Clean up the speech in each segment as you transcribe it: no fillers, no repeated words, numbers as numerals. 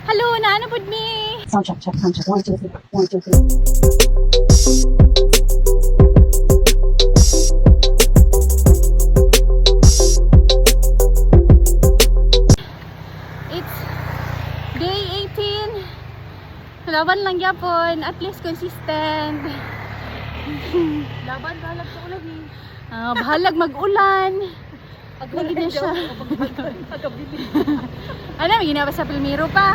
Hello, naano pud mi? Sound check, check, sound check. 1, 2, 3. 1, 2, 3. It's day 18. Laban lang yapon, at least consistent. Laban balag sa ulan eh. Bahalag mag-ulan. Lagi na siya. Pagkabili. Ano, may ginawa sa Pilmiro pa.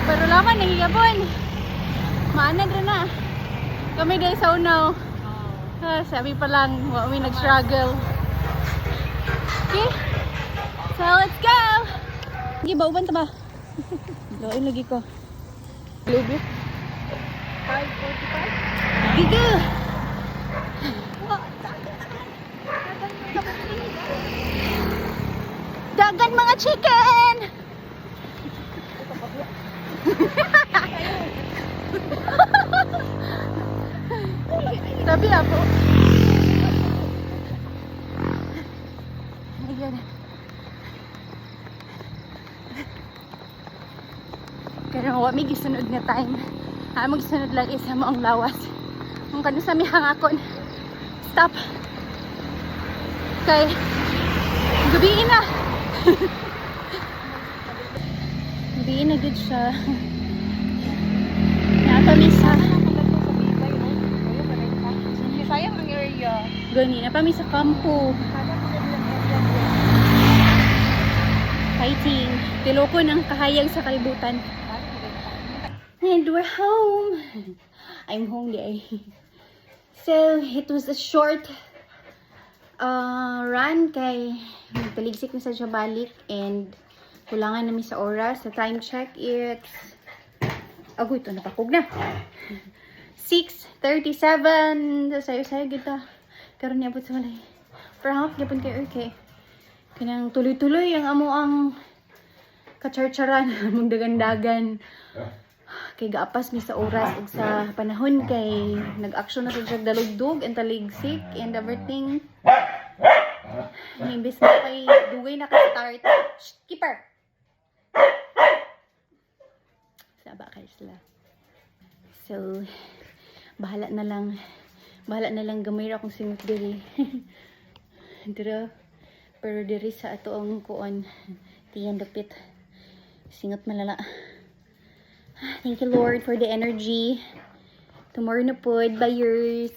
Pero laban, nangigapon. Maanad rin na. Kami dahil sa unaw. Sabi pa lang, kami nag-struggle. Okay? So, let's go! Sige, bauban ta ba? Loin lagi ko. Globe. 5:45. Giga! Dagan mga chicken! Sabi ako. Ayan. Pero wa may gisunod nga time. Magsunod lang isa mo ang lawas. Kung kano sa mihang akon. Stop. Kay gabi na. Gabi na good siya. Napamisa. Sayang ang area. Gani, napamisa kampo. Fighting. Tiloko ng kahayag sa kalibutan. And we're home. I'm home, guys. So, it was a short run kay taligsik na sa siya balik and kulangan namin sa oras. Sa time check, it's agoy, ito napakog na. 6:37. Sayo-sayo kita. Karon niya po sa walay. Perhaps yapon kayo okay. Kanang tuloy-tuloy ang amo ang kacharcharan, mong dagan-dagan. Kay gaapas mi sa oras ug sa panahon kay nag-action na sa siya dalugdog and taligsik and everything. Imbis na kay dugay na ka-start. Shh, keeper! Saba kayo sila. So, bahala na lang gamay ra kung singot diri. Dira, pero diri sa ato ang kuon, tiyan dapit. Singot malala. Thank you, Lord, for the energy. Tomorrow na po, bye yours.